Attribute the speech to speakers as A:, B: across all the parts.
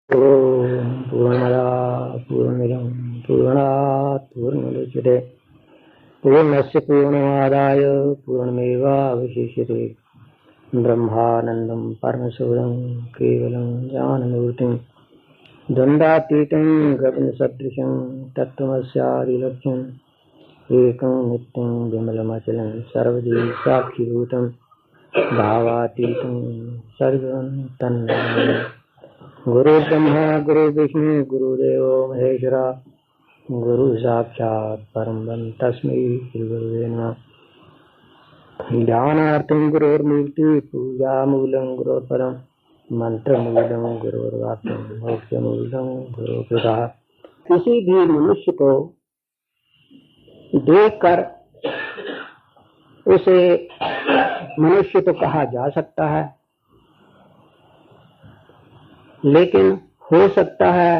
A: पूर्णमदा पूर्णमिदं पूर्णात् पूर्णमुदच्यते पूर्णस्य पूर्णमादाय पूर्णमेवावशिष्यते। ब्रह्मानन्दं परमशिवं केवलं ज्ञानमूर्तिं द्वन्द्वातीतं गगनसदृशं तत्त्वमस्यादिलक्ष्यम् एकं नित्यं विमलमचलं सर्वदेव साक्षिभूतं भावातीतं सर्वं तन्नमामि। गुरु ब्रह्मा गुरु विष्णु गुरुदेवो महेश्वरा गुरु साक्षात् परम तस्मै श्री गुरुवे नमः। ध्यानार्थं गुरोर्मूर्ति पूजा मूलं गुरोर्पदं मंत्रमूलं गुरोर्वाक्यं मोक्षमूलं गुरुकृपा। किसी भी मनुष्य को देखकर उसे मनुष्य तो कहा जा सकता है, लेकिन हो सकता है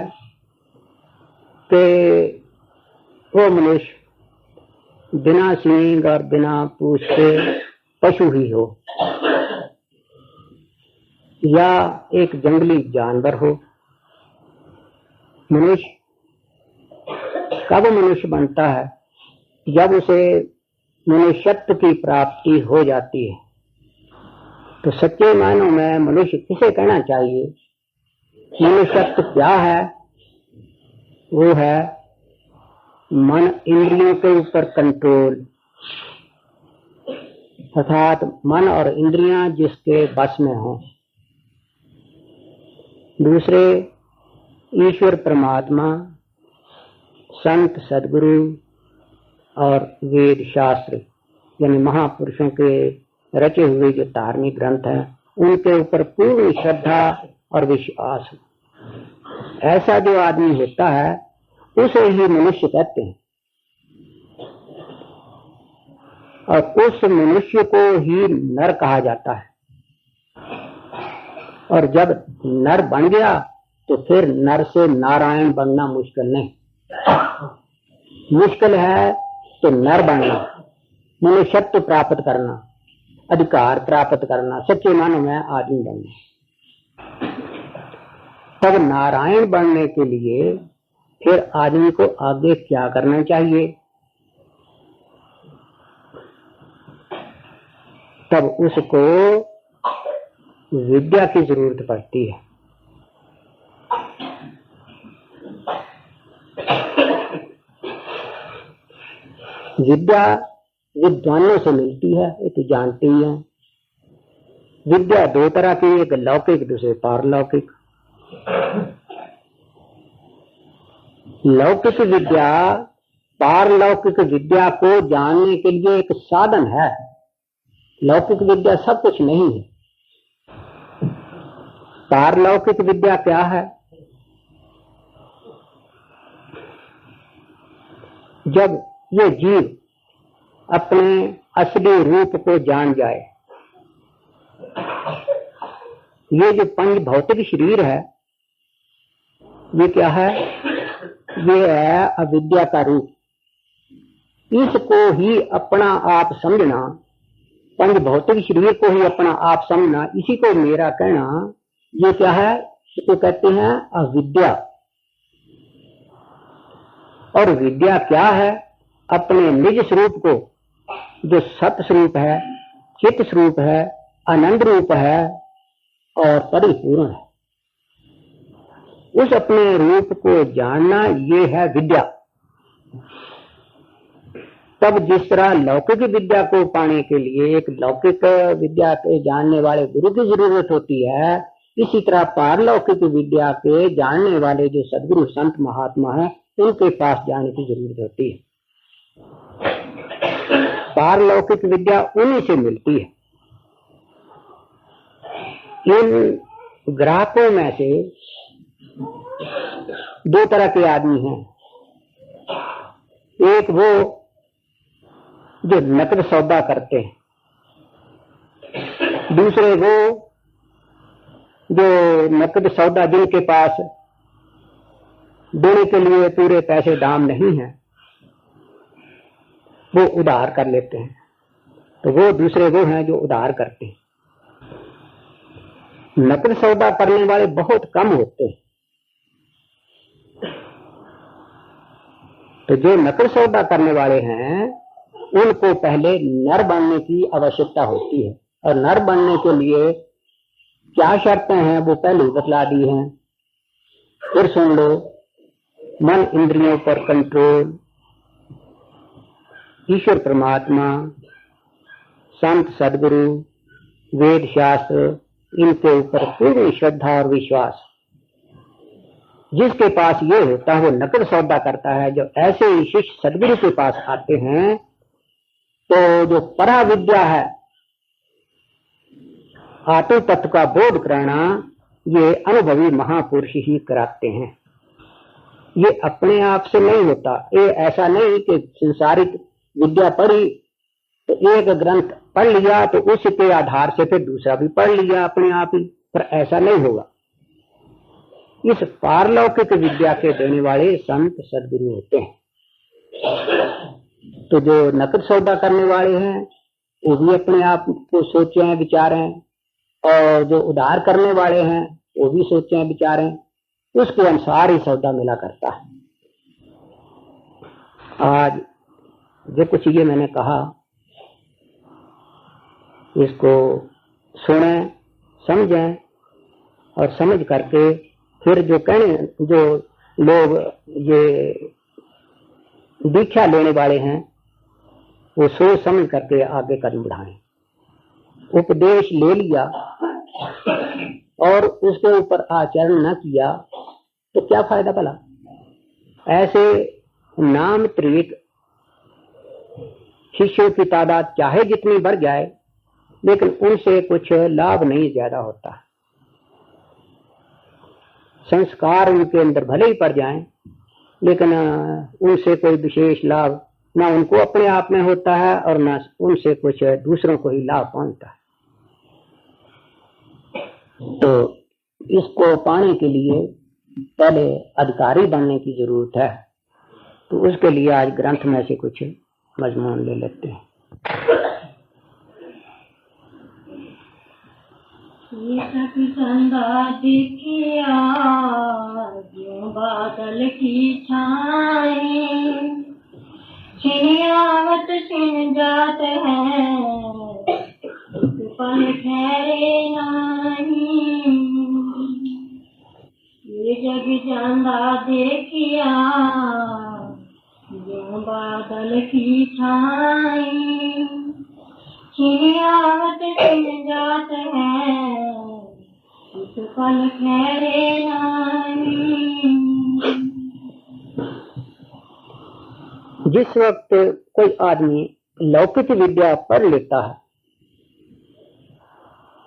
A: कि वो मनुष्य बिना सींग और बिना पूंछ के पशु ही हो, या एक जंगली जानवर हो। मनुष्य कब मनुष्य बनता है? जब उसे मनुष्यत्व की प्राप्ति हो जाती है। तो सच्चे मायनों में मनुष्य किसे कहना चाहिए? मनुष्यत्व क्या है? वो है मन इंद्रियों के ऊपर कंट्रोल, अर्थात मन और इंद्रियां जिसके बस में हो। दूसरे ईश्वर परमात्मा, संत सदगुरु और वेद शास्त्र यानी महापुरुषों के रचे हुए जो धार्मिक ग्रंथ हैं, उनके ऊपर पूर्ण श्रद्धा और विश्वास। ऐसा जो आदमी होता है उसे ही मनुष्य कहते हैं, और उस मनुष्य को ही नर कहा जाता है। और जब नर बन गया तो फिर नर से नारायण बनना मुश्किल नहीं। मुश्किल है तो नर बनना, मनुष्यत्व प्राप्त करना, अधिकार प्राप्त करना, सच्चे मानों में आदमी बनना। तब नारायण बनने के लिए फिर आदमी को आगे क्या करना चाहिए? तब उसको विद्या की जरूरत पड़ती है। विद्या विद्वानों से मिलती है, ये तो जानते ही हैं। विद्या दो तरह की, एक लौकिक दूसरे पारलौकिक। लौकिक विद्या पारलौकिक विद्या को जानने के लिए एक साधन है। लौकिक विद्या सब कुछ नहीं है। पारलौकिक विद्या क्या है? जब ये जीव अपने असली रूप को जान जाए। ये जो पंच भौतिक शरीर है, ये क्या है? ये है अविद्या का रूप। इसको ही अपना आप समझना, पंच भौतिक शरीर को ही अपना आप समझना, इसी को मेरा कहना, ये क्या है? इसको कहते हैं अविद्या। और विद्या क्या है? अपने निज स्वरूप को, जो सत स्वरूप है, चित स्वरूप है, आनंद रूप है और परिपूर्ण है, उस अपने रूप को जानना, ये है विद्या। तब जिस तरह लौकिक विद्या को पाने के लिए एक लौकिक विद्या के जानने वाले गुरु की जरूरत होती है, इसी तरह पारलौकिक विद्या के जानने वाले जो सदगुरु संत महात्मा है, उनके पास जाने की जरूरत होती है। पारलौकिक विद्या उन्हीं से मिलती है। इन ग्राहकों में से दो तरह के आदमी हैं। एक वो जो नकद सौदा करते हैं, दूसरे वो जो नकद सौदा जिनके पास देने के लिए पूरे पैसे दाम नहीं है, वो उधार कर लेते हैं। तो वो दूसरे वो हैं जो उधार करते हैं। नकद सौदा करने वाले बहुत कम होते हैं, तो जो नकल सौदा करने वाले हैं उनको पहले नर बनने की आवश्यकता होती है, और नर बनने के लिए क्या शर्तें हैं वो पहले ही बतला दी हैं। फिर सुन लो, मन इंद्रियों पर कंट्रोल, ईश्वर परमात्मा, संत सदगुरु, वेद शास्त्र, इनके ऊपर पूरी श्रद्धा और विश्वास। जिसके पास ये होता है वो नकल सौदा करता है। जब ऐसे ही शिष्य सदगुरु के पास आते हैं तो जो परा विद्या है, आत्म तत्व का बोध कराना, ये अनुभवी महापुरुष ही कराते हैं। ये अपने आप से नहीं होता। ये ऐसा नहीं कि संसारिक विद्या पढ़ी तो एक ग्रंथ पढ़ लिया तो उसके आधार से फिर दूसरा भी पढ़ लिया अपने आप ही, पर ऐसा नहीं होगा। इस पारलौकिक विद्या के देने वाले संत सदगुरु होते हैं। तो जो नकद सौदा करने वाले हैं वो भी अपने आप को सोचें विचारें, और जो उधार करने वाले हैं वो भी सोचें विचारें, उसके अनुसार ही सौदा मिला करता है। आज जो कुछ ये मैंने कहा इसको सुने, समझें, और समझ करके फिर जो लोग ये दीक्षा लेने वाले हैं वो सोच समझ करके आगे कदम बढ़ाएं। उपदेश ले लिया और उसके ऊपर आचरण न किया तो क्या फायदा भला। ऐसे नाम त्रिक शिष्यों की तादाद चाहे जितनी बढ़ जाए, लेकिन उनसे कुछ लाभ नहीं ज्यादा होता। संस्कार उनके अंदर भले ही पड़ जाएं, लेकिन उनसे कोई विशेष लाभ ना उनको अपने आप में होता है और ना उनसे कुछ दूसरों को ही लाभ पहुंचता है। तो इसको पाने के लिए पहले अधिकारी बनने की जरूरत है। तो उसके लिए आज ग्रंथ में से कुछ मजमून ले लेते हैं।
B: चंदा दिखिया जो बादल की छाए, छिनियावत छिन जात है पल ठहरे नहीं। ये जग चंदा देखिया जो बादल की छाए, छिनियावत छिन जात है पल ठहरे नहीं।
A: जिस वक्त कोई आदमी लौकिक विद्या पढ़ लेता है,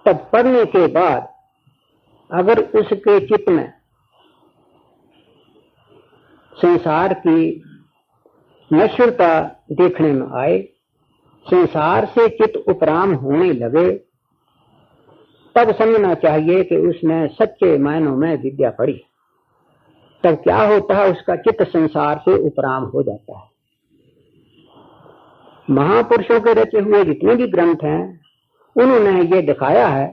A: तब पढ़ने के बाद अगर उसके चित्त में संसार की नश्वरता देखने में आए, संसार से चित्त उपराम होने लगे, तब समझना चाहिए कि उसने सच्चे मायनों में विद्या पढ़ी। तब क्या होता है, उसका चित्त संसार से उपराम हो जाता है। महापुरुषों के रचे हुए जितने भी ग्रंथ हैं उन्होंने ये दिखाया है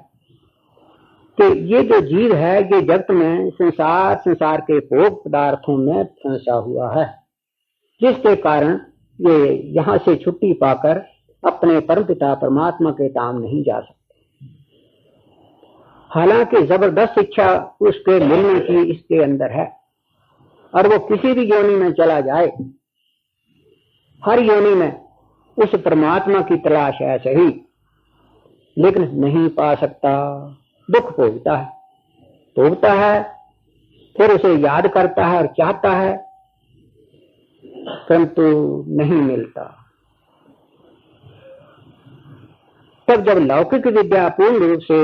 A: कि ये जो जीव है ये जगत में संसार के भोग पदार्थों में फंसा हुआ है, जिसके कारण ये यहाँ से छुट्टी पाकर अपने परमपिता परमात्मा के धाम नहीं जा सकते। हालांकि जबरदस्त इच्छा उसके मिलने की इसके अंदर है, और वो किसी भी योनि में चला जाए, हर योनि में उस परमात्मा की तलाश है सही, लेकिन नहीं पा सकता। दुख भोगता है, फिर उसे याद करता है और चाहता है, परंतु नहीं मिलता। तब जब लौकिक विद्या पूर्ण रूप से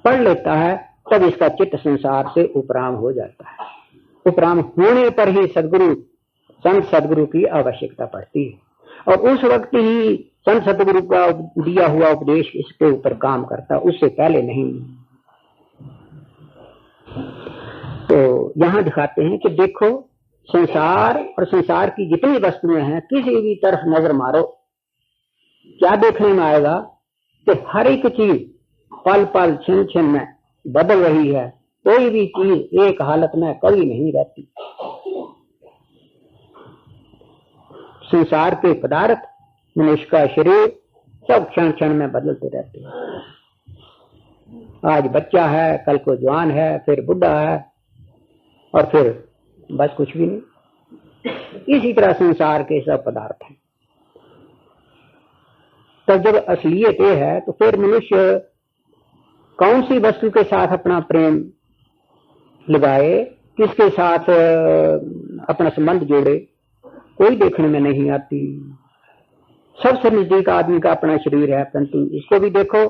A: पढ़ लेता है, तब इसका चित्त संसार से उपराम हो जाता है। उपराम होने पर ही संत सदगुरु की आवश्यकता पड़ती है, और उस वक्त ही संत सदगुरु का दिया हुआ उपदेश इसके ऊपर काम करता, उससे पहले नहीं। तो यहाँ दिखाते हैं कि देखो, संसार और संसार की जितनी वस्तुएं हैं, किसी भी तरफ नजर मारो, क्या देखने में आएगा कि हर एक चीज पल पल क्षण क्षण में बदल रही है। कोई भी चीज एक हालत में कभी नहीं रहती। संसार के पदार्थ, मनुष्य का शरीर सब क्षण क्षण में बदलते रहते हैं। आज बच्चा है, कल को जवान है, फिर बुढ़ा है, और फिर बस कुछ भी नहीं। इसी तरह संसार के सब पदार्थ हैं। तब जब असलियत ये है तो फिर मनुष्य कौन सी वस्तु के साथ अपना प्रेम लगाए, किसके साथ अपना संबंध जोड़े, कोई देखने में नहीं आती। सबसे नजदीक आदमी का अपना शरीर है, परंतु इसको भी देखो,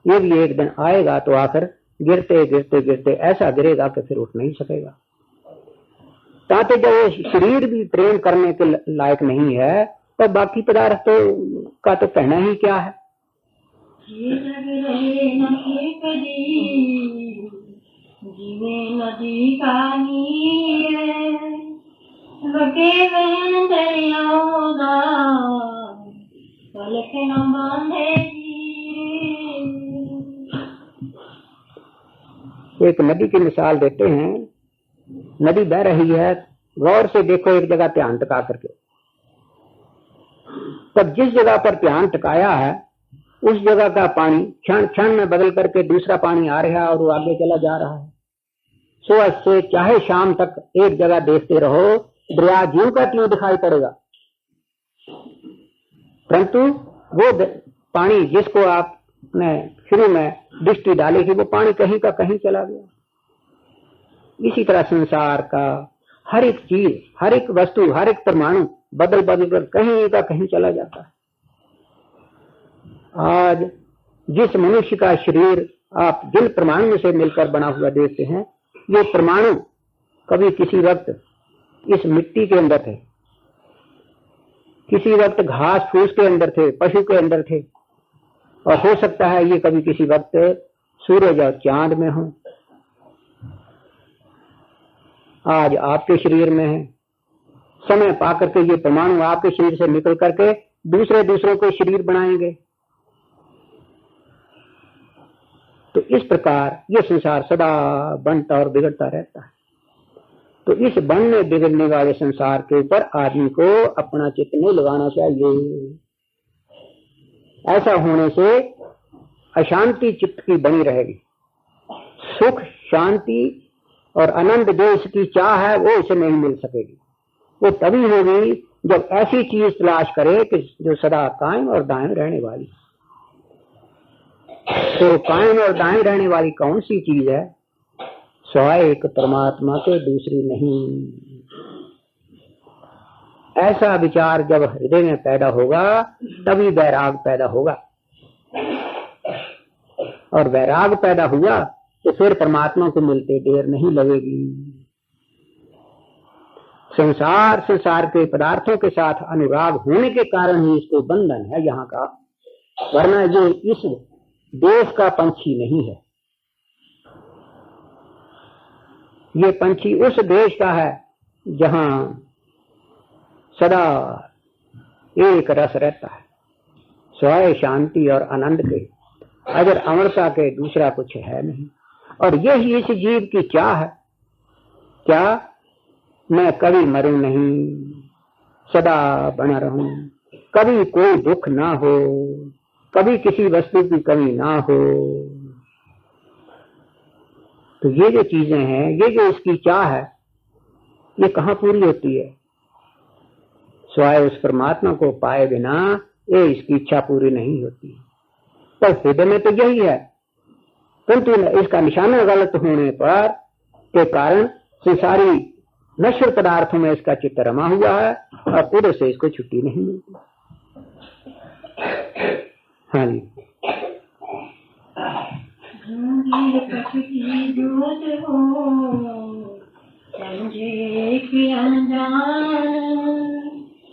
A: ये भी एक दिन आएगा तो आकर गिरते गिरते गिरते ऐसा गिरेगा कि फिर उठ नहीं सकेगा। ताकि जब शरीर भी प्रेम करने के लायक नहीं है तो बाकी पदार्थ तो का तो कहना ही क्या है।
B: जीवे नदी का नीर लगे दरियाओदा पलक न बांधे।
A: एक नदी की मिसाल देते हैं। नदी बह रही है, गौर से देखो, एक जगह ध्यान टिका करके। तब जिस जगह पर ध्यान टिकाया है उस जगह का पानी क्षण क्षण में बदल करके दूसरा पानी आ रहा है और वो आगे चला जा रहा है। सुबह से चाहे शाम तक एक जगह देखते रहो, दरिया ज्यों का त्यों दिखाई पड़ेगा, परंतु वो पानी जिसको आपने शुरू में दृष्टि डाली थी वो पानी कहीं का कहीं चला गया। इसी तरह संसार का हर एक चीज, हर एक वस्तु, हर एक परमाणु बदल बदल कर कहीं का कहीं चला जाता है। आज जिस मनुष्य का शरीर आप जिन परमाणु से मिलकर बना हुआ देखते हैं, ये परमाणु कभी किसी वक्त इस मिट्टी के अंदर थे, किसी वक्त घास फूस के अंदर थे, पशु के अंदर थे, और हो सकता है ये कभी किसी वक्त सूरज और चांद में हो। आज आपके शरीर में है, समय पाकर के ये परमाणु आपके शरीर से निकल करके दूसरों को शरीर बनाएंगे। तो इस प्रकार ये संसार सदा बनता और बिगड़ता रहता है। तो इस बनने बिगड़ने वाले संसार के ऊपर आदमी को अपना चित्त नहीं लगाना चाहिए। ऐसा होने से अशांति चित्त की बनी रहेगी। सुख, शांति और आनंद जो इसकी चाह है वो इसे नहीं मिल सकेगी। वो तभी होगी जब ऐसी चीज तलाश करे कि जो सदा कायम और दायम रहने वाली। तो कायम और दायम रहने वाली कौन सी चीज है? स्वयं एक परमात्मा के, दूसरी नहीं। ऐसा विचार जब हृदय में पैदा होगा तभी वैराग पैदा होगा, और वैराग पैदा हुआ तो फिर परमात्मा को मिलते देर नहीं लगेगी। संसार के पदार्थों के साथ अनुराग होने के कारण ही इसको बंधन है यहाँ का, वरना ये इस देश का पंछी नहीं है। ये पंछी उस देश का है जहां सदा एक रस रहता है, स्वयं शांति और आनंद के, अगर अमरता के दूसरा कुछ है नहीं। और यही इस जीव की चाह है, क्या मैं कभी मरूं नहीं, सदा बना रहूं, कभी कोई दुख ना हो, कभी किसी वस्तु की कमी ना हो। तो ये जो चीजें हैं, ये जो इसकी चाह है, ये कहाँ पूरी होती है? स्वयं उस परमात्मा को पाए बिना ये इसकी इच्छा पूरी नहीं होती। पर हृदय में तो यही है, परंतु इसका निशाना गलत होने पर के कारण संसारी नश्वर पदार्थों में इसका चित्त रमा हुआ है और उधर से इसको छुट्टी नहीं मिलती। हाँ जी।
B: समझे कि अनजान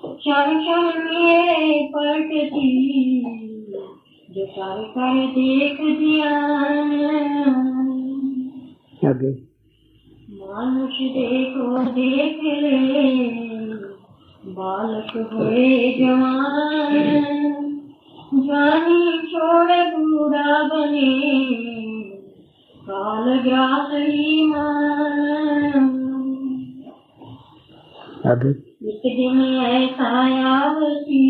B: क्षण क्षण में पलटती, जो कर देख दिया। मनुष्य देखो देख ले, बालक हुए जवान, जानी छोड़ बूढ़ा बने, काल ग्रास ही मान। दिन ऐसा आवसी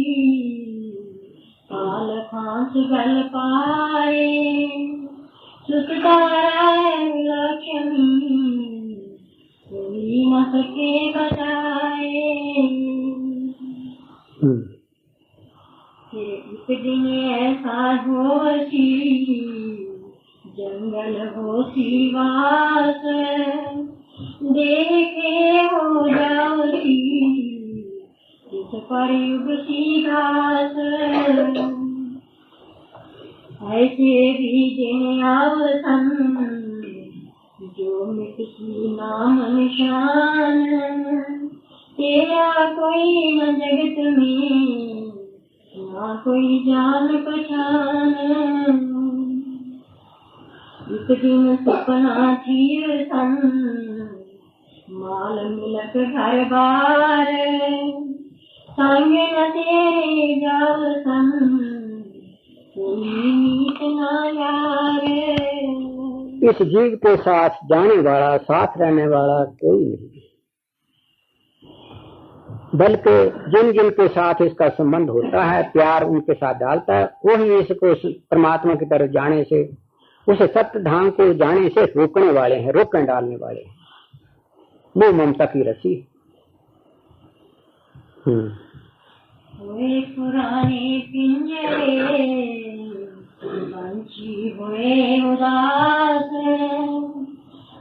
B: काल फांस गल पाए सुखदाराय लक्ष्मी कोई न सके बचाए। फिर एक दिन ऐसा होसी जंगल होसी वास देखे हो जाओसी इस पर युग सी घास। ऐसे भी दिन अवसन जो मिटती नाम निशान तेरा कोई न जगत में ना कोई जान पहचान। एक दिन सपना थी सन माल मिलक घर बार संग न तेरे जाव सन कोई मीत ना यार।
A: इस जीव के साथ जाने वाला, साथ रहने वाला कोई नहीं, बल्कि जिन जिन के साथ इसका संबंध होता है, प्यार उनके साथ डालता है, वही इसको परमात्मा की तरफ जाने से, उस सत्य धाम को जाने से रोकने वाले हैं, रोकने डालने वाले हैं। वो ममता की रस्सी।
B: हुए पुराने पिंजरे पंछी हुए उदास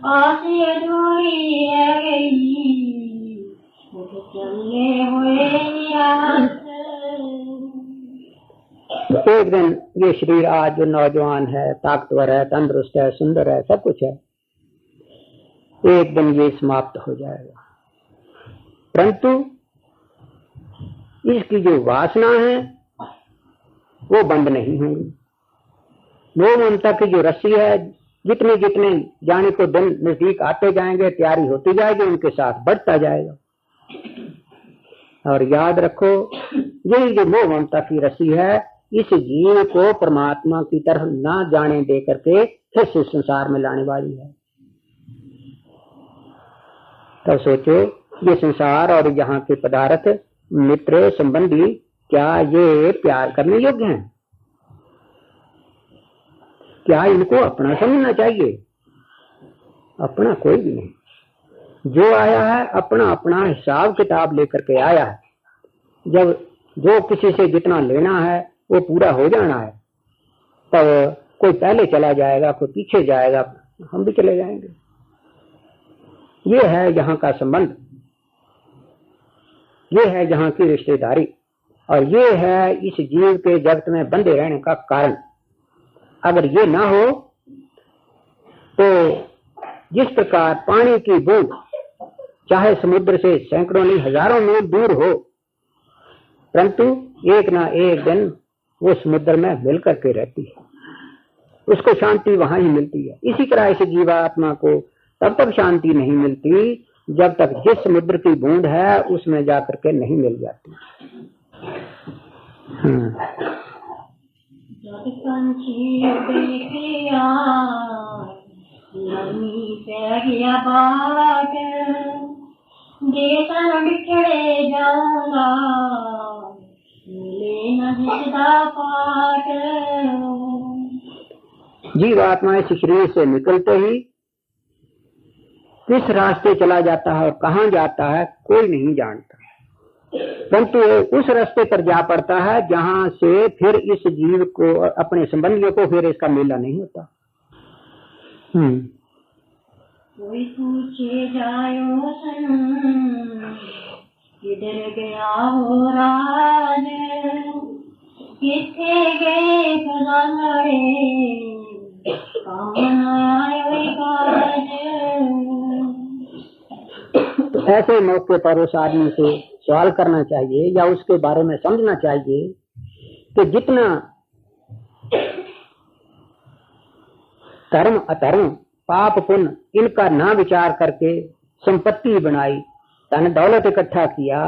B: आस अधूरी रह गई चले हुए निराश।
A: एक दिन ये शरीर आज जो नौजवान है, ताकतवर है, तंदुरुस्त है, सुंदर है, सब कुछ है, एक दिन ये समाप्त हो जाएगा। परंतु इसकी जो वासना है वो बंद नहीं होगी। वो ममता की जो रस्सी है, जितने जितने जाने को दिन नजदीक आते जाएंगे, तैयारी होती जाएगी, उनके साथ बढ़ता जाएगा। और याद रखो, यही जो मोह ममता की रस्सी है, इस जीव को परमात्मा की तरफ ना जाने दे करके फिर से संसार में लाने वाली है। तब सोचो, ये संसार और यहाँ के पदार्थ, मित्र, संबंधी, क्या ये प्यार करने योग्य हैं? क्या इनको अपना समझना चाहिए? अपना कोई भी नहीं। जो आया है अपना अपना हिसाब किताब लेकर के आया है। जब जो किसी से जितना लेना है वो पूरा हो जाना है, तब कोई पहले चला जाएगा, कोई पीछे जाएगा, हम भी चले जाएंगे। ये है यहाँ का संबंध, ये है यहाँ की रिश्तेदारी, और ये है इस जीव के जगत में बंधे रहने का कारण। अगर ये ना हो तो जिस प्रकार पानी की बूंद चाहे समुद्र से सैकड़ों नहीं हजारों मील दूर हो, परंतु एक ना एक दिन वो समुद्र में मिल करके रहती है, उसको शांति वहां ही मिलती है। इसी तरह इस जीवात्मा को तब तक शांति नहीं मिलती जब तक जिस समुद्र की बूंद है उसमें जाकर के नहीं मिल जाती।
B: बिछड़े जाऊंगा मिले न पाट।
A: जीवात्मा इस शरीर से निकलते ही किस रास्ते चला जाता है और कहाँ जाता है कोई नहीं जानता, परंतु उस रास्ते पर जा पड़ता है जहाँ से फिर इस जीव को, अपने संबंधियों को फिर इसका मेला नहीं होता।
B: कोई पूछे जायो सन किधर गया हो राज, किथे गए खजानड़े काम आयो काज।
A: ऐसे मौके पर उस आदमी से सवाल करना चाहिए या उसके बारे में समझना चाहिए कि जितना धर्म अधर्म, पाप पुण्य, इनका ना विचार करके संपत्ति बनाई, धन दौलत इकट्ठा किया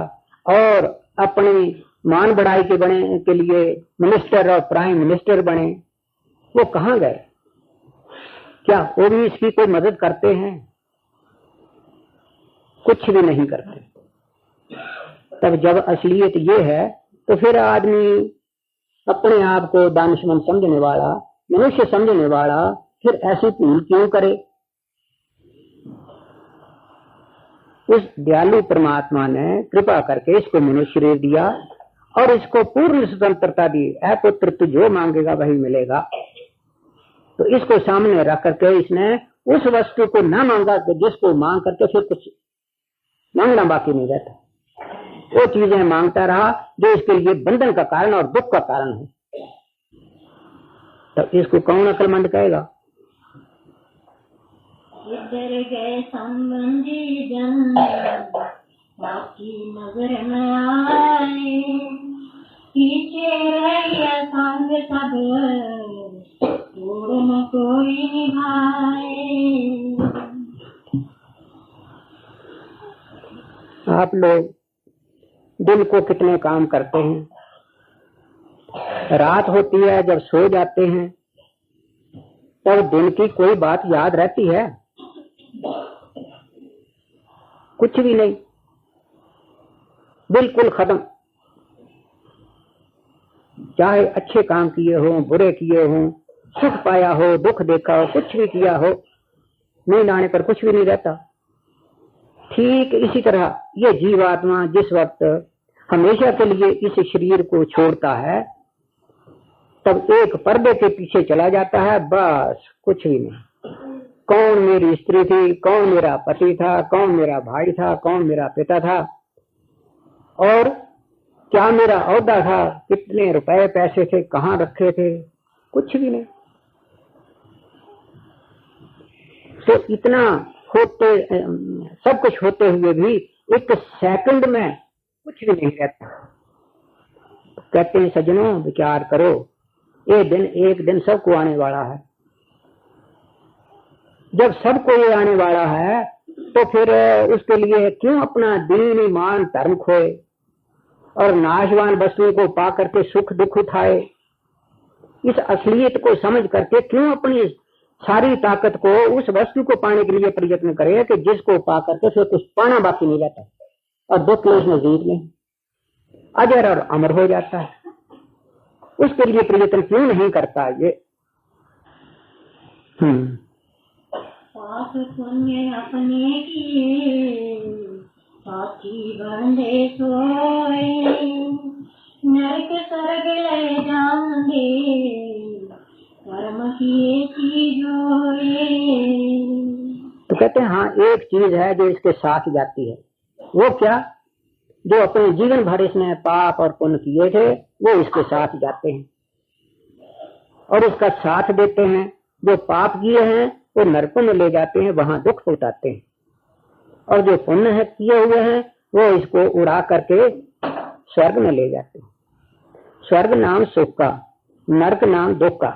A: और अपनी मान बढ़ाई के लिए मिनिस्टर और प्राइम मिनिस्टर बने, वो कहाँ गए? क्या वो भी इसकी कोई मदद करते हैं? कुछ भी नहीं करते। तब जब असलियत ये है तो फिर आदमी अपने आप को दानिशमंद समझने वाला, मनुष्य समझने वाला, फिर ऐसी भूल क्यों करे? उस दयालु परमात्मा ने कृपा करके इसको मनुष्य शरीर दिया और इसको पूर्ण स्वतंत्रता दी। ऐ पुत्र तू जो मांगेगा वही मिलेगा। तो इसको सामने रख करके इसने उस वस्तु को ना मांगा कि जिसको मांग करके फिर कुछ मांगना बाकी नहीं रहता। वो चीजें मांगता रहा जो इसके लिए बंधन का कारण और दुख का कारण है। तो इसको कौन अक्लमंद कहेगा?
B: इधर गए संबंधी जन बाकी नजर न आए, पीछे रहिया संग सब छोड़ न कोई निभाए।
A: आप लोग दिन को कितने काम करते हैं, रात होती है जब सो जाते हैं तब दिन की कोई बात याद रहती है? कुछ भी नहीं, बिल्कुल खत्म। चाहे अच्छे काम किए हो, बुरे किए हो, सुख पाया हो, दुख देखा हो, कुछ भी किया हो, नींद आने पर कुछ भी नहीं रहता। ठीक इसी तरह ये जीवात्मा जिस वक्त हमेशा के लिए इस शरीर को छोड़ता है तब एक पर्दे के पीछे चला जाता है, बस कुछ भी नहीं। कौन मेरी स्त्री थी, कौन मेरा पति था, कौन मेरा भाई था, कौन मेरा पिता था, और क्या मेरा औहदा था, कितने रुपए पैसे थे, कहाँ रखे थे, कुछ भी नहीं। तो इतना होते, सब कुछ होते हुए भी एक सेकंड में कुछ भी नहीं रहता। कहते हैं सज्जनों विचार करो, एक दिन सबको आने वाला है। जब सबको ये आने वाला है तो फिर उसके लिए क्यों अपना दीन ईमान धर्म खोए और नाशवान वस्तुओं को पा करके सुख दुख उठाए? इस असलियत को समझ करके क्यों अपनी सारी ताकत को उस वस्तु को पाने के लिए प्रयत्न करे कि जिसको पा करके फिर कुछ पाना बाकी नहीं रहता और दुख में उसमें जीत में अजर और अमर हो जाता है। उसके लिए प्रयत्न क्यों नहीं करता? ये
B: पाप पुण्य अपने किए साथी बंधे सोए, नरक स्वर्ग ले जाएंगे कर्म किए चीजोए।
A: तो कहते हैं हाँ, एक चीज है जो इसके साथ जाती है। वो क्या? जो अपने जीवन भर इसने पाप और पुण्य किए थे वो इसके साथ जाते हैं और उसका साथ देते हैं। जो पाप किए हैं वो नरकों में ले जाते हैं, वहां दुख पहुंचाते हैं, और जो पुण्य है किए हुए हैं वो इसको उड़ा करके स्वर्ग में ले जाते हैं। स्वर्ग नाम सुख का, नरक नाम दुख का।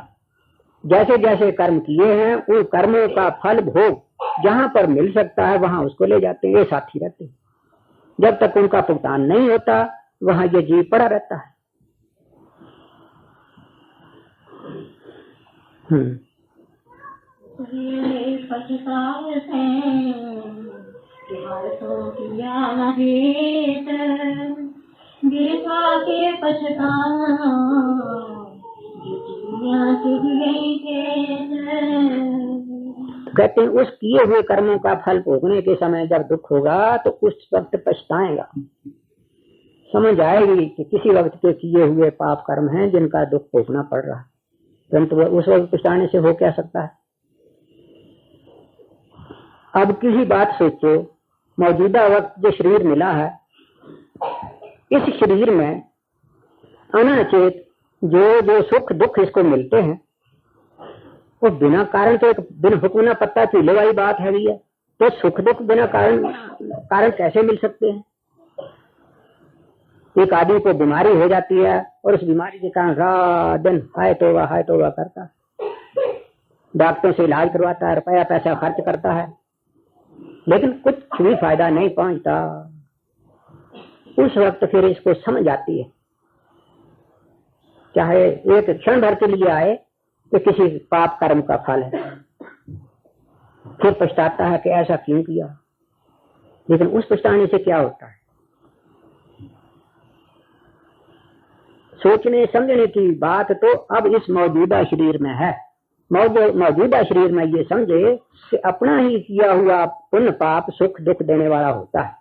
A: जैसे जैसे कर्म किए हैं उन कर्मों का फल भोग जहां पर मिल सकता है वहां उसको ले जाते हैं। ये साथी रहते हैं। जब तक उनका भुगतान नहीं होता वहां ये जीव पड़ा रहता है।
B: पछताव से तो किया नहीं गिरवा के पछताना
A: कहते हैं उस किए हुए कर्मों का फल भोगने के समय जब दुख होगा तो उस वक्त पछताएगा। समझ आएगी कि किसी वक्त के किए हुए पाप कर्म हैं जिनका दुख भोगना पड़ रहा है, परंतु उस वक्त पछताने से हो क्या सकता है? अब किसी बात सोचो, मौजूदा वक्त जो शरीर मिला है, इस शरीर में अनाचेत जो जो सुख दुख इसको मिलते हैं वो बिना कारण तो एक बिन हुक्म ना पत्ता चूल्हे वाली बात है भैया। तो सुख दुख बिना कारण कैसे मिल सकते हैं? एक आदमी को बीमारी हो जाती है और उस बीमारी के कारण रात दिन हाय तौबा करता है, डॉक्टरों से इलाज करवाता है, रुपया पैसा खर्च करता है, लेकिन कुछ भी फायदा नहीं पहुंचता। उस वक्त फिर इसको समझ आती है, चाहे एक क्षण भर के लिए आए कि किसी पाप कर्म का फल है, फिर पछताता है कि ऐसा क्यों किया। लेकिन उस पछताने से क्या होता है? सोचने समझने की बात तो अब इस मौजूदा शरीर में है। मौजूदा शरीर में ये समझे कि अपना ही किया हुआ पुण्य पाप सुख दुख देने वाला होता है,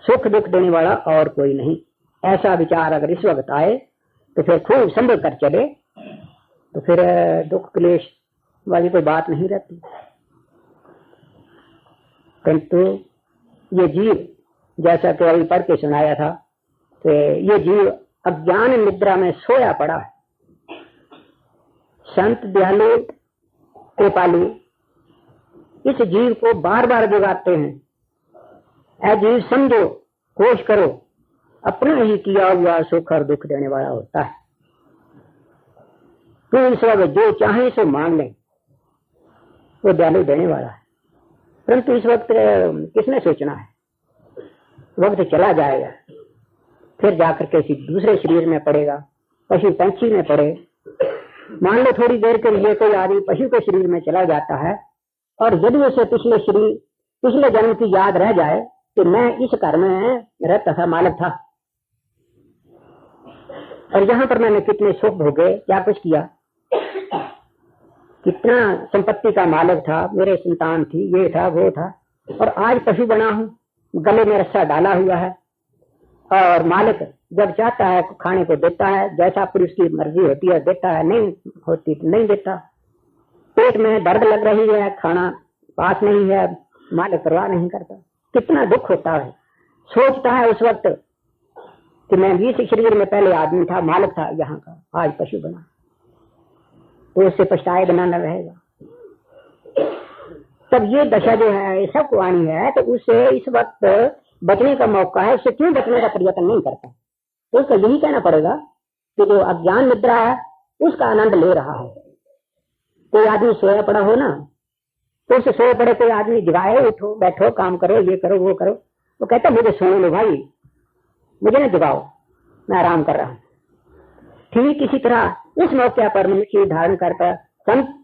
A: सुख दुख देने वाला और कोई नहीं। ऐसा विचार अगर इस वक्त आए तो फिर खूब संभल कर चले, तो फिर दुख क्लेश वाली कोई बात नहीं रहती। किंतु ये जीव, जैसा कि अभी पढ़ के सुनाया था, तो ये जीव अज्ञान निद्रा में सोया पड़ा है। संत दयालु कृपालु इस जीव को बार बार जगाते हैं, ऐ जीव समझो, होश करो, अपना ही किया हुआ सुख और दुख देने वाला होता है। तो इस वक्त जो चाहे सो मांग लें, वो दयालु देने वाला है। परंतु इस वक्त किसने सोचना है? वक्त चला जाएगा, फिर जाकर के किसी दूसरे शरीर में पड़ेगा, पशु पंछी में पड़े। मान लो थोड़ी देर के लिए कोई आदमी पशु के शरीर में चला जाता है और यदि उसे पिछले जन्म की याद रह जाए कि मैं इस घर में रहता था, मालिक था, और यहाँ पर मैंने कितने सुख भोगे, क्या कुछ किया, कितना संपत्ति का मालिक था, मेरे संतान थी, ये था वो था, और आज पशु बना हूँ, गले में रस्सा डाला हुआ है। और मालिक जब चाहता है खाने को देता है, जैसा फिर उसकी मर्जी होती है देता है, नहीं होती तो नहीं देता। पेट में दर्द लग रही है, खाना पास नहीं है, मालिक परवाह नहीं करता। कितना दुख होता है। सोचता है उस वक्त कि मैं 20 शरीर में पहले आदमी था, मालिक था यहाँ का, आज पशु बना, तो उससे पछताए बना न रहेगा। तब ये दशा जो है सबको आनी है, तो उससे इस वक्त बचने का मौका है, उससे क्यों बचने का प्रयत्न नहीं करता? तो उसको यही कहना पड़ेगा कि जो अज्ञान निद्रा है उसका आनंद ले रहा है। कोई आदमी सोया पड़ा हो ना, तो उससे सोए पड़े कोई आदमी जगाए, उठो बैठो काम करो, ये करो वो करो, वो कहता मुझे सोने लो भाई, मुझे ना जगाओ, मैं आराम कर रहा हूँ। ठीक इसी तरह इस मौके पर मनुष्य धारण करके संत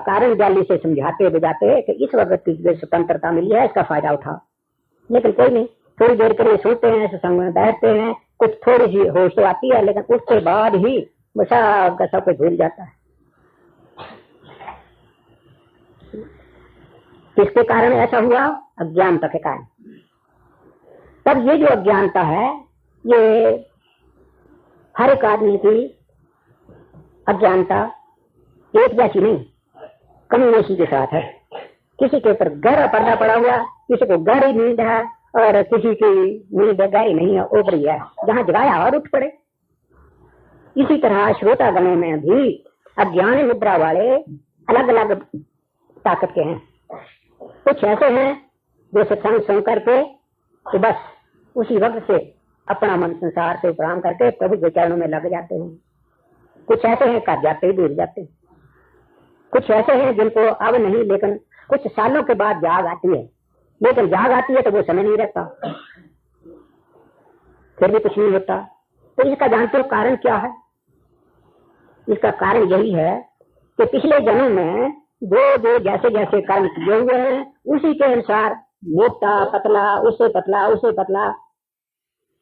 A: कारण जाली से समझाते बुझाते कि इस वक्त की जो स्वतंत्रता मिली है इसका फायदा उठा, लेकिन कोई नहीं। थोड़ी देर के लिए सोते हैं, सत्संग में बैठते हैं, कुछ थोड़ी सी होश तो आती है, लेकिन उसके बाद ही सब कुछ भूल जाता है। किसके कारण ऐसा हुआ? अज्ञानता के कारण। तब ये जो अज्ञानता है, ये हर एक आदमी की अज्ञानता एक जैसी नहीं, कमी बेशी के साथ है। किसी के ऊपर गहरा पर्दा पड़ा हुआ, किसी को गहरी नींद है, और किसी की नींद गहरी नहीं है, ओपरी है, जहाँ जगाया और उठ पड़े। इसी तरह श्रोता गणों में भी अज्ञान निद्रा वाले अलग अलग ताकत के हैं। कुछ ऐसे हैं जो सत्संग सुन करके तो बस उसी वक्त से अपना मन संसार से उपराम करके प्रभु के चरणों में लग जाते हैं। कुछ ऐसे हैं कर जाते ही दूर जाते हैं। कुछ ऐसे हैं जिनको अब नहीं, लेकिन कुछ सालों के बाद जाग आती है, लेकिन जाग आती है तो वो समय नहीं रहता, फिर भी कुछ नहीं होता। तो इसका जानते हो कारण क्या है? इसका कारण यही है कि पिछले जन्म में जो जैसे जैसे कर्म किए हुए हैं उसी के अनुसार मोटा पतला, उससे पतला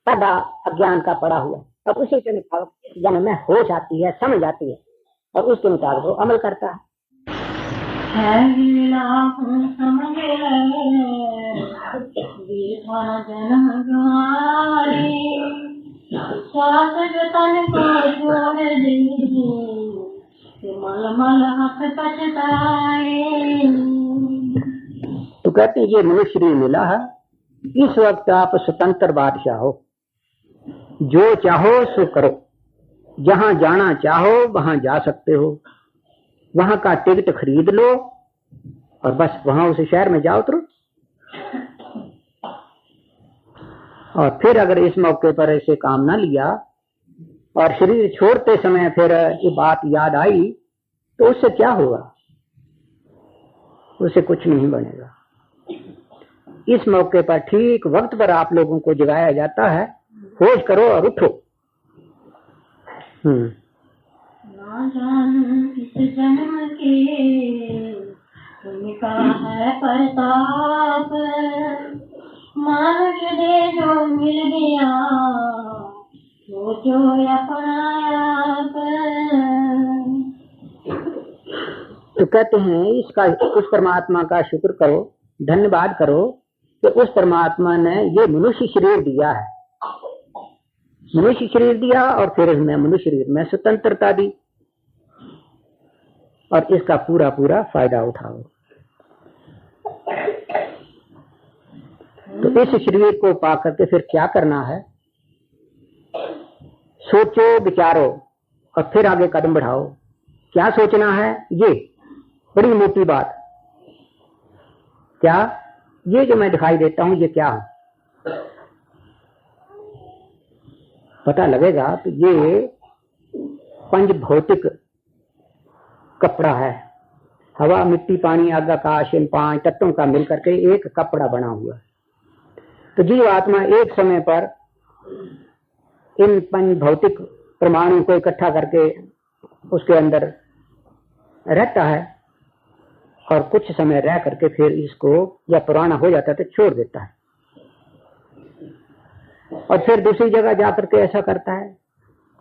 A: पर्दा अज्ञान का पड़ा हुआ, अब उसी के मुताबिक जन्म में होश आती है, समझ आती है, और उसके मुताबिक वो अमल करता है। तो कहते हैं ये मनुष्य शरीर मिला है, इस वक्त आप स्वतंत्र बादशाह हो, जो चाहो सो करो, जहां जाना चाहो वहां जा सकते हो, वहां का टिकट खरीद लो और बस वहां उस शहर में जाओ उतरो। और फिर अगर इस मौके पर ऐसे काम ना लिया और शरीर छोड़ते समय फिर ये बात याद आई तो उससे क्या होगा? उससे कुछ नहीं बनेगा। इस मौके पर ठीक वक्त पर आप लोगों को जगाया जाता है, होश करो और उठो।
B: ना जान किस जन्म के उनका है प्रताप, मान के दे जो मिल गया वो सोचो अपना आप।
A: तो कहते हैं इसका उस परमात्मा का शुक्र करो, धन्यवाद करो कि उस परमात्मा ने ये मनुष्य शरीर दिया है, मनुष्य शरीर दिया और फिर इसमें मनुष्य शरीर में स्वतंत्रता दी और इसका पूरा पूरा फायदा उठाओ। तो इस शरीर को पा करके फिर क्या करना है, सोचो विचारो और फिर आगे कदम बढ़ाओ। क्या सोचना है, ये बड़ी मोटी बात। क्या ये जो मैं दिखाई देता हूं ये क्या है, पता लगेगा तो ये पंच भौतिक कपड़ा है। हवा मिट्टी पानी आग आकाश, इन 5 तत्वों का मिलकर के एक कपड़ा बना हुआ है। तो जीव आत्मा एक समय पर इन पंच भौतिक परमाणु को इकट्ठा करके उसके अंदर रहता है और कुछ समय रह करके फिर इसको जब पुराना हो जाता है तो छोड़ देता है और फिर दूसरी जगह जाकर के ऐसा करता है।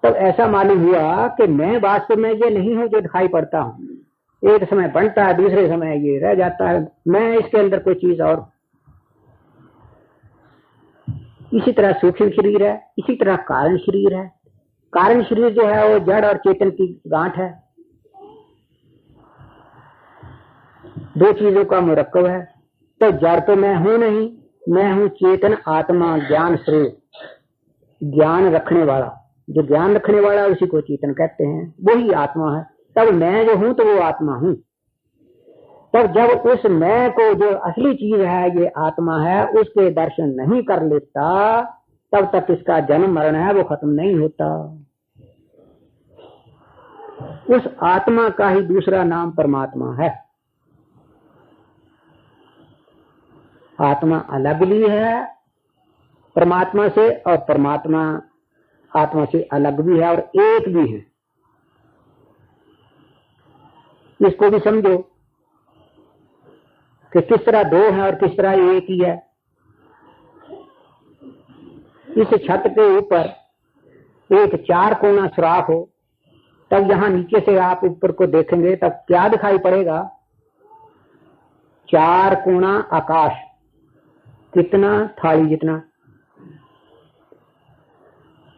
A: तब ऐसा मालूम हुआ कि मैं वास्तव में ये नहीं हूं जो दिखाई पड़ता हूं। एक समय बनता है, दूसरे समय ये रह जाता है, मैं इसके अंदर कोई चीज और। इसी तरह सूक्ष्म शरीर है, इसी तरह कारण शरीर है। कारण शरीर जो है वो जड़ और चेतन की गांठ है, दो चीजों का मुरक्कब है। तो जड़ तो मैं हूं नहीं, मैं हूं चेतन आत्मा ज्ञान शरीर, ज्ञान रखने वाला। जो ज्ञान रखने वाला उसी को चेतन कहते हैं, वही आत्मा है। तब मैं जो हूं तो वो आत्मा हूं। तब जब उस मैं को जो असली चीज है ये आत्मा है उसके दर्शन नहीं कर लेता तब तक इसका जन्म मरण है वो खत्म नहीं होता। उस आत्मा का ही दूसरा नाम परमात्मा है। आत्मा अलग भी है परमात्मा से और परमात्मा आत्मा से अलग भी है और एक भी है। इसको भी समझो कि किस तरह दो है और किस तरह एक ही है। इस छत के ऊपर एक 4 कोना सुराख हो तब यहां नीचे से आप ऊपर को देखेंगे तब क्या दिखाई पड़ेगा, 4 कोना आकाश, कितना थाली जितना।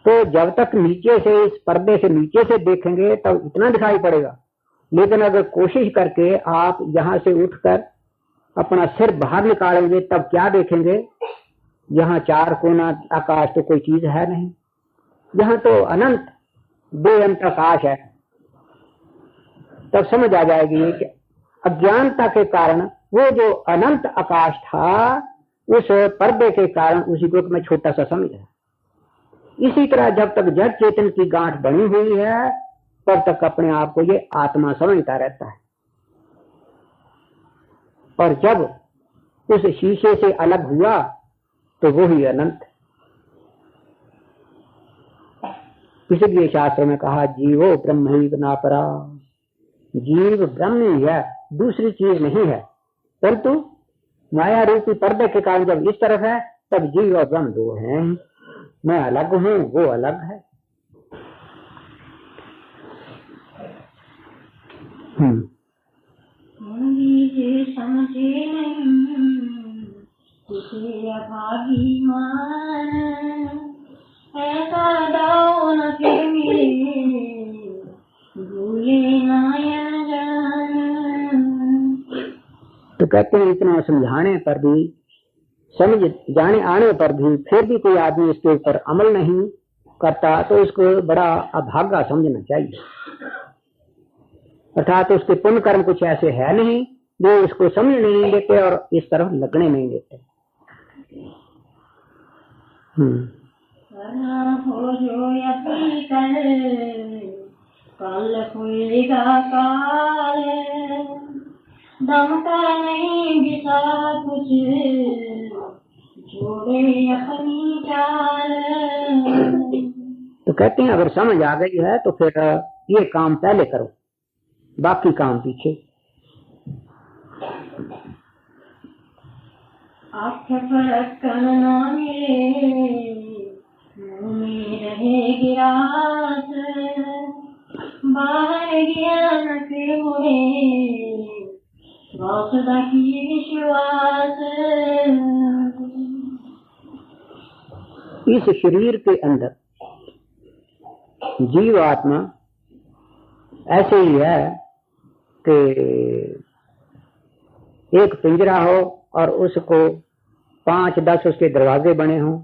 A: तो जब तक नीचे से इस पर्दे से नीचे से देखेंगे तब इतना दिखाई पड़ेगा, लेकिन अगर कोशिश करके आप यहां से उठकर अपना सिर बाहर निकालेंगे तब क्या देखेंगे, यहाँ 4 कोना आकाश तो कोई चीज है नहीं, यहाँ तो अनंत बेअंत आकाश है। तब समझ आ जाएगी कि अज्ञानता के कारण वो जो अनंत आकाश था उस पर्दे के कारण उसी को मैं छोटा सा समझा। इसी तरह जब तक जड़ चेतन की गांठ बनी हुई है तब तक अपने आप को ये आत्मा समझता रहता है और जब उस शीशे से अलग हुआ तो वो ही अनंत। इसलिए शास्त्र में कहा जीवो ब्रह्म ही बना परा, जीव ब्रह्म ही है, दूसरी चीज नहीं है। परंतु माया रूपी पर्दे के कारण जब इस तरफ है तब जीव और ब्रह्म दो हैं। मैं अलग हूं वो अलग है।
B: समझे नहीं तुझे अभागी मान, ऐसा दाओ न फिर मिले भूले ना जान।
A: तो कहते हैं इतना समझाने पर भी, समझ जाने आने पर भी फिर भी कोई आदमी इसके ऊपर अमल नहीं करता तो इसको बड़ा अभागा समझना चाहिए। अर्थात तो उसके पुण्य कर्म कुछ ऐसे है नहीं जो इसको समझ नहीं देते और इस तरफ लगने नहीं देते।
B: हो जो यही कल खुलेगा काल, दम का नहीं बिता कुछ जोड़े अपनी चाल।
A: तो कहते हैं अगर समझ आ गई है तो फिर ये काम पहले करो, बाकी काम पीछे।
B: आँख पर कन ना मिले मुँह में रहे गिरा बाहर ज्ञान के हुए सदा की विश्वास।
A: इस शरीर के अंदर जीव आत्मा ऐसे ही है कि एक पिंजरा हो और उसको 5-10 उसके दरवाजे बने हों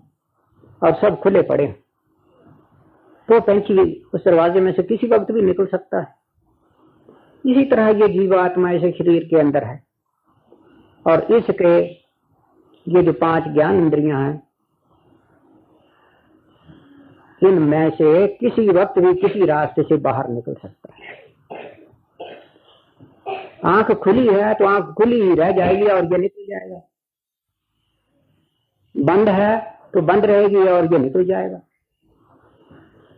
A: और सब खुले पड़े हों, तो पंछी उस दरवाजे में से किसी वक्त भी निकल सकता है। इसी तरह ये जीवात्मा ऐसे शरीर के अंदर है और इसके ये जो 5 ज्ञान इंद्रियां हैं, इनमें से किसी वक्त भी किसी रास्ते से बाहर निकल सकता है। आंख खुली है तो आंख खुली ही रह जाएगी और ये निकल जाएगा, बंद है तो बंद रहेगी और ये निकल जाएगा।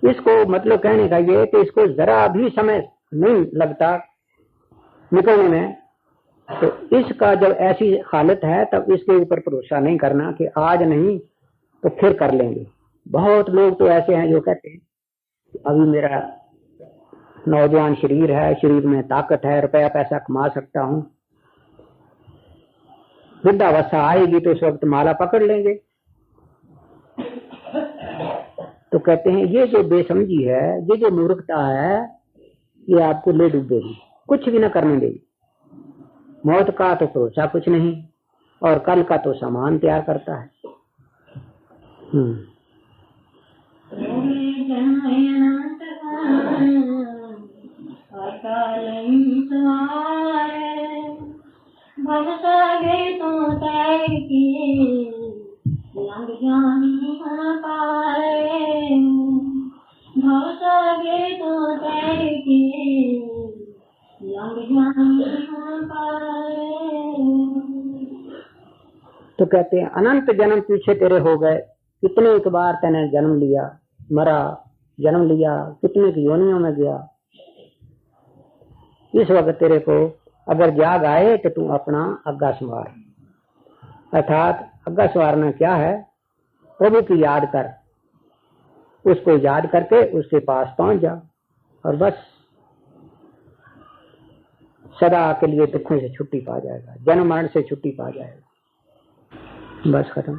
A: इसको मतलब कहने का ये कि इसको जरा भी समय नहीं लगता निकलने में, तो इसका जब ऐसी हालत है तब इसके ऊपर भरोसा नहीं करना कि आज नहीं तो फिर कर लेंगे। बहुत लोग तो ऐसे हैं जो कहते हैं अभी मेरा नौजवान शरीर है, शरीर में ताकत है, रुपया पैसा कमा सकता हूं, वृद्धावस्था आएगी तो उस वक्त माला पकड़ लेंगे। तो कहते हैं ये जो बेसमझी है, ये जो मूर्खता है, ये आपको ले डूबेगी, कुछ भी न करने देगी। मौत का तो भरोसा कुछ नहीं और कल का तो सामान तैयार करता है। तो कहते हैं अनंत जन्म पीछे तेरे हो गए, कितने एक बार तैने जन्म लिया, मरा, जन्म लिया, कितने की योनियों में गया। इस वक्त तेरे को अगर जाग आए तो तू अपना अग्गा संवार, अर्थात अग्गा संवारना क्या है, प्रभु की याद कर, उसको याद करके उसके पास पहुंच जा और बस सदा के लिए दुखों से छुट्टी पा जाएगा, जन्म मरण से छुट्टी पा जाएगा। बस खत्म।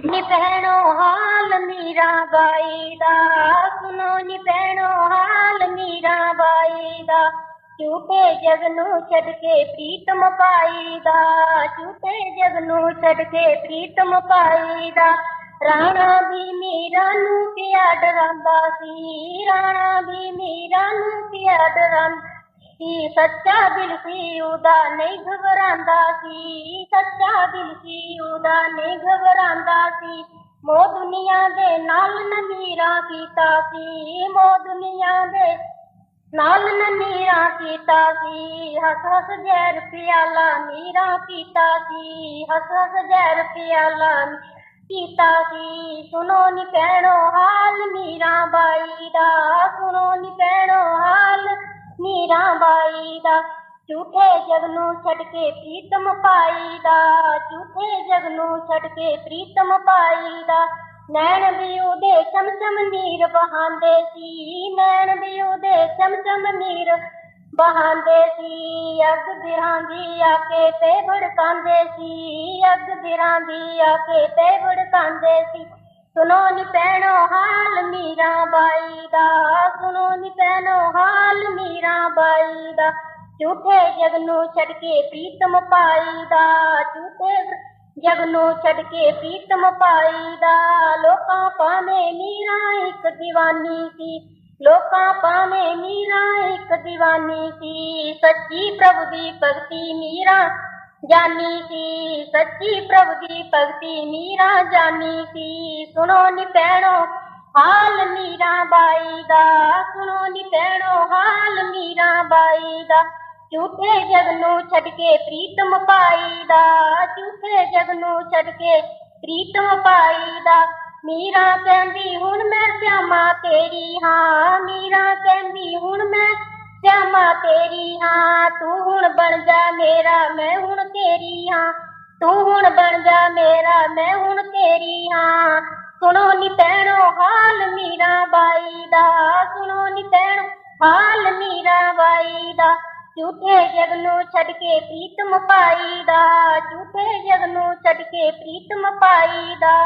B: नी भैणो हाल मीरा बाई दा, सुनो नी भैणो हाल मीरा बाई दा, झूठे जग नू छड़ के प्रीतम पाई दा, झूठे जग नू छड़ के प्रीतम पाई दा। राणा भी मीरा नू पिया डरांदा सी, राणा भी मीरा नू पिया डरांदा सी, सच्चा दिल सी उदा नहीं घबरांदा सी, सच्चा दिल सी उदा नहीं घबरांदा सी। मोह दुनिया दे नाल न मीरा कीता सी, मोह दुनिया दे नाल न मीरा कीता सी, हस हस जहर प्याला मीरा पीता सी, हस हस जहर प्याला पीता सी। सुनो नी भैणो हाल मीरा बाई दा, सुनो नी भैणो हाल मीरा बाई दा, झूठे जग नू छड़ के प्रीतम पाई दा, झूठे जग नू छड़ के प्रीतम पाई दा। नैन भी उदे चम चम नीर बहांदे सी, नैन भी उदे चम चम नीर बहांदे सी, अग बिरां दी आके ते भड़कांदे सी, अग बिरां दी आके ते भड़कांदे सी। सुनो नी भैणो हाल मीरा बाई दा, सुनो नी भैणो हाल मीरा बाई दा, झूठे जग नू छड़ के प्रीतम पाई दा, झूठे जग नू छड़ के प्रीतम पाई दा। लोकां पावे मीरा इक दीवानी सी, लोकां पावे मीरा इक दीवानी सी, सच्ची प्रभु दी भगती मीरा जानी सी, सच्ची प्रभु दी भगती मीरा जानी सी। सुनो नी भैणो हाल मीरा बाई दा, सुनो नी भैणो हाल मीरा बाई दा, झूठे जग नू छड़ के प्रीतम पाई दा, झूठे जग नू छड़ के प्रीतम पाई दा। मीरा कहंदी हुण मैं श्यामा तेरी हां, मीरा कहंदी हुण मैं श्यामा तेरी हां, तू हुण बन जा मेरा मैं हुण तेरी हां, तू हुण बन जा मेरा मैं हुण तेरी हां। सुनो नी भैणो हाल मीरा बाई दा, सुनो नी भैणो हाल मीरा बाई दा, झूठे जग नू छड़ के प्रीतम पाई दा, झूठे जग नू छड़ के प्रीतम पाई दा।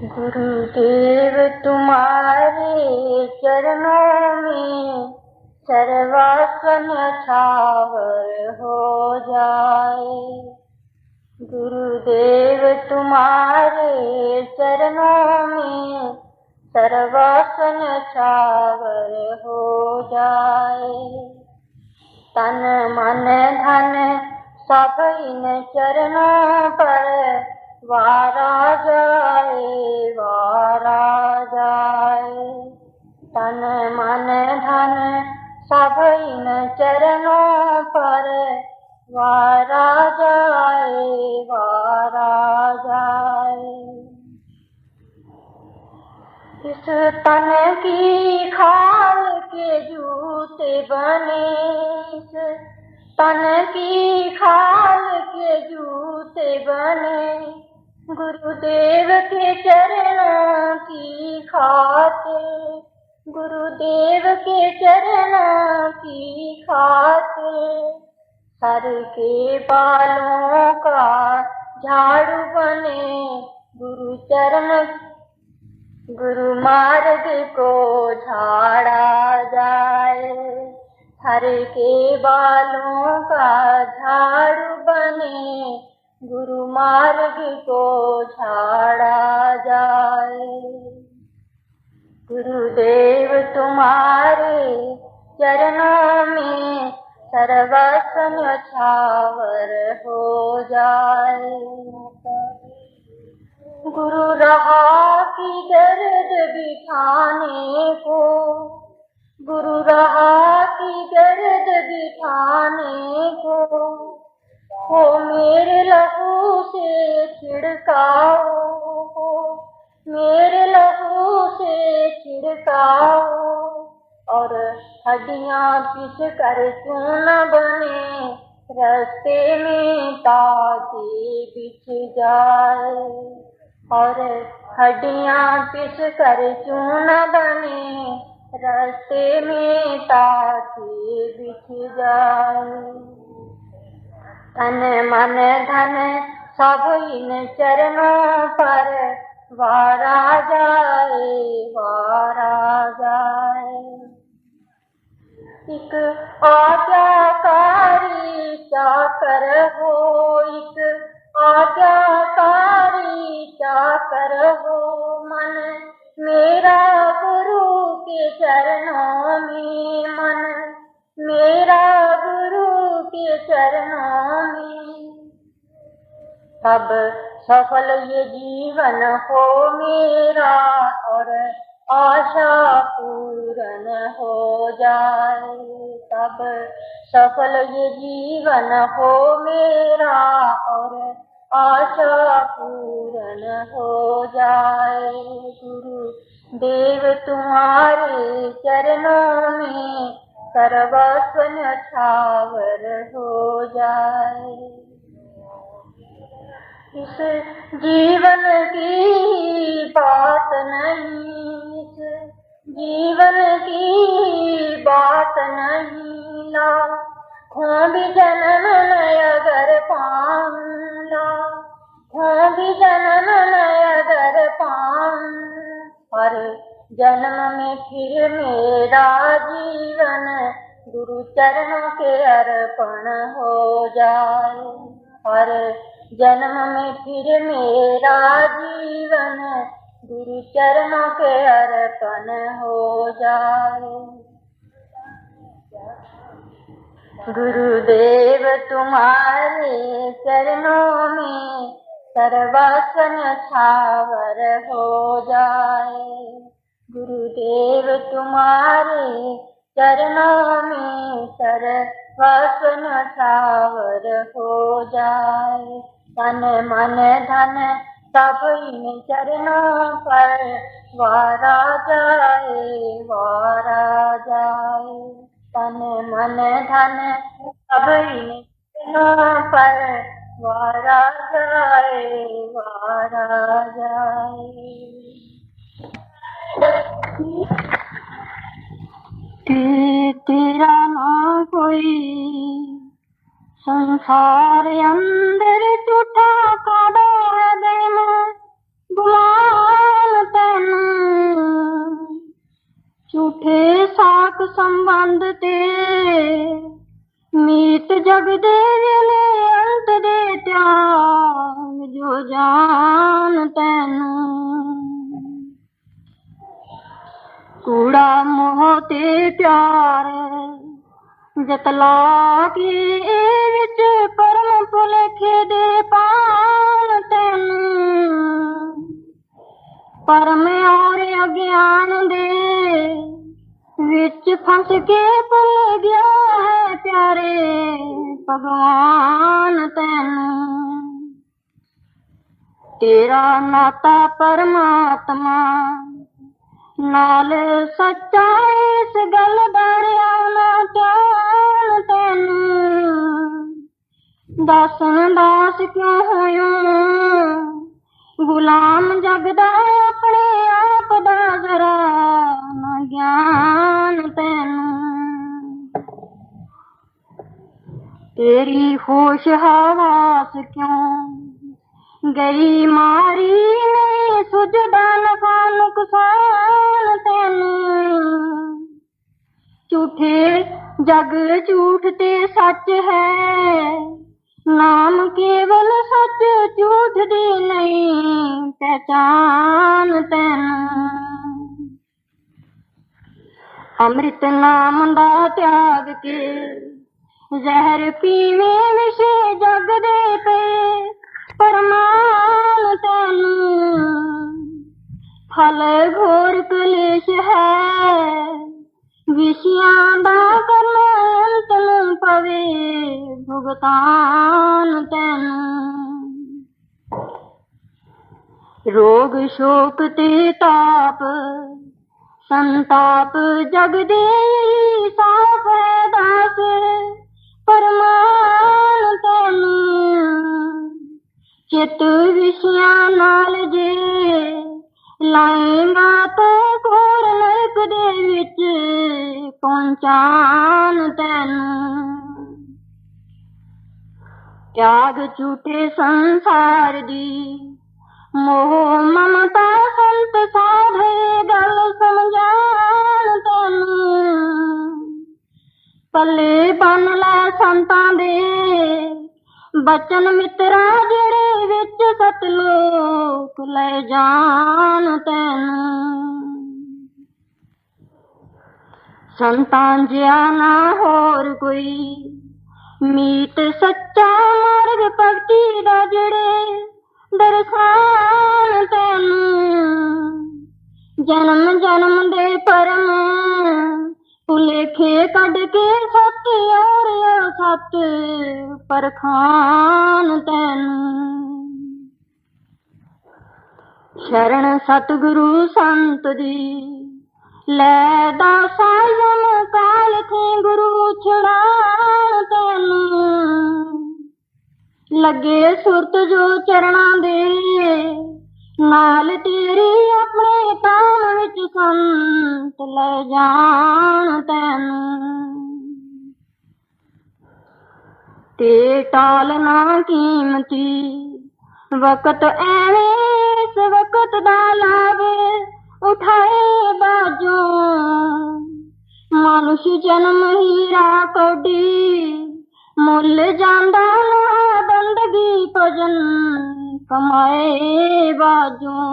B: गुरुदेव तुम्हारे चरणों में सर्वासन छावर हो जाए, गुरुदेव तुम्हारे चरणों में सर्वासन छावर हो जाए। तन मन धन सब इन चरणों पर वारा जाए, वारा जाए। तन मन धन सब इन चरणों पर वारा जाए, वारा जाए। इस तन की खाल के जूते बने, इस तन की खाल के जूते बने, गुरुदेव के चरणों की खातिर, गुरुदेव के चरणों की खातिर। सर के बालों का झाड़ू बने, गुरु चरण गुरु मार्ग को झाड़ा जाए। हर के बालों का झाड़ू बने, गुरु मार्ग को झाड़ा जाए। गुरुदेव तुम्हारे चरणों में सर्वस्व न्यौछावर हो जाए। गुरु रहा की दर्द बिठाने को, गुरु रहा की दर्द बिठाने को, हो मेरे लहू से छिड़काओ, मेरे लहू से छिड़काओ। और हड्डियां पिस कर चून बने, रास्ते में ताकि बिछ जाए। और हड्डियां पिस कर चून बने, रास्ते में ताकि बिछ जाए। तन मन धन सब इन चरणों पर वारा जाए, वारा जाए। एक आज्ञाकारी चाकर हो, एक आज्ञाकारी चाकर हो, मन मेरा गुरु के चरणों में, मन मेरा गुरु के चरणों में। तब सफल ये जीवन हो मेरा और आशा पूर्ण हो जाए। तब सफल ये जीवन हो मेरा और आशा पूर्ण हो जाए। गुरु देव तुम्हारे चरणों में सर्वस्व न्यौछावर हो जाए। इस जीवन की बात नहीं, इस जीवन की बात नहीं, लाखों भी जन्म मैं अगर पाऊंगा, लाखों भी जन्म मैं अगर पाऊं, हर जन्म में फिर मेरा जीवन गुरु चरणों के अर्पण हो जाए। हर जन्म में फिर मेरा जीवन गुरु चरणों के अर्पण हो जाए। गुरुदेव तुम्हारे चरणों में सर्वस्व न्यौछावर हो जाए। गुरुदेव तुम्हारे चरणों में सर्वस्व न्यौछावर हो जाए। तन मन धन सब इन चरणों पर वारा जाए, वारा जाए। तन मन धन सब इन चरणों पर वारा जाए, वारा जाए। तेरा ना कोई संसार अंदर झूठा काड़ा है देना गुलाम तैनू, झूठे साक संबंध ते मीत जग दे वेले अंत दे त्याग जो जान तैनू। कूड़ा मोह ते प्यार जतला के विच परम भुलेखे दे पान तैनू, परम और अज्ञान दे विच फंस के भुल गया है प्यारे भगवान तैनू। तेरा नाता परमात्मा नाल सच्चा इस गल दरिया ना ध्यान तैनू, दासन दास क्यों होयो गुलाम जगदा अपने आप दा जरा ना ज्ञान तैनू। तेरी होश हवास क्यों गई मारी नहीं सुझदा नफा नुकसान तैनू, झूठे जग झूठ ते सच है नाम केवल सच झूठ दी नहीं पहचान तैनू। अमृत नाम दा त्याग के जहर पीवे विषे जग दे पे परमान तैनू, फल घोर कलेश है विषयां दा करना अंत नूं पवे भुगतान तैनू। रोग शोक ते ताप संताप जग दे साफ है दास परमान तैनू, चित विषयां नाल जे लाएगा तो घोर नरक दे विच पहुंचान तैनू। त्याग झूठे संसार दी, मोह ममता संत साधे गल समझाण तैनूं। पल्ले बन लै संतां दे बचन मित्रा जेड़े विच सतलोक ले जाण तैनूं। संतां जिहा ना होर कोई मीत सच्चा मार्ग भगती दा जेड़े दरसान तैनूं। जन्म जन्म दे परम भुलेखे कढ के सत और असत परखान तैनूं। शरण सतगुरु संत दी लै दासा यम काल थे गुरु छुड़ाण तैनूं। लगे सुरत जो चरणां दे नाल तेरी अपने धाम विच संत ले जाण तैनूं। ते टाल ना कीमती वक्त एवें इस वक्त दा लाभ उठाए बाजों। मनुष्य जन्म हीरा कौडी मुल जांदा ना बंदगी भजन कमाए बाजों।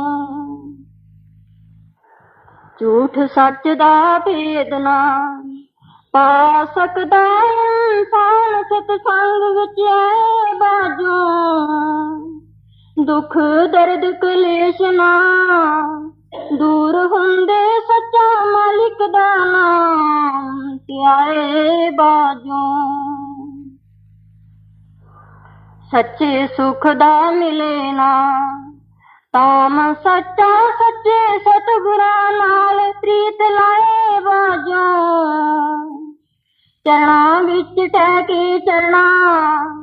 B: झूठ सच दा भेद ना पा सकदा इंसान सतसंग विच ऐ बाजों। दुख दर्द कलेश ना दूर हुंदे सच्चा मालिक दा नाम ध्याए बाजों। सच्चे सुख दा मिले ना ताम सच्चा सच्चे सतगुरां नाल प्रीत लाए बाजों। चरणां विच टहके चरणां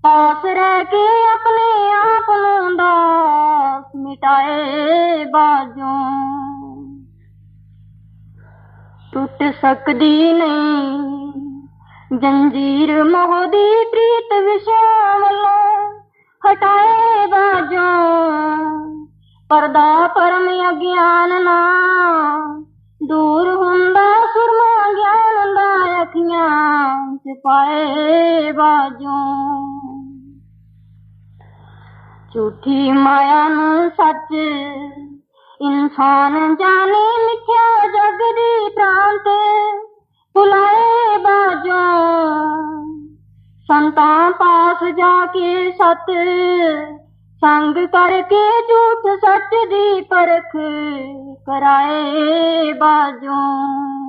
B: पास रह के अपने आप नूं दास मिटाए बाजों। टुट सकदी नहीं जंजीर मोह दी प्रीत विषयां वल्लों हटाए बाजों। परदा परम अज्ञान ना दूर हुंदा सुरमा ज्ञान दा अखियां च पाए बाजों। झूठी माया नूं सच इंसान जाने मिथ्या जग दी प्रांत भुलाए बाजों। संतां पास जाके सत संग करके झूठ सच दी परख कराए बाजों।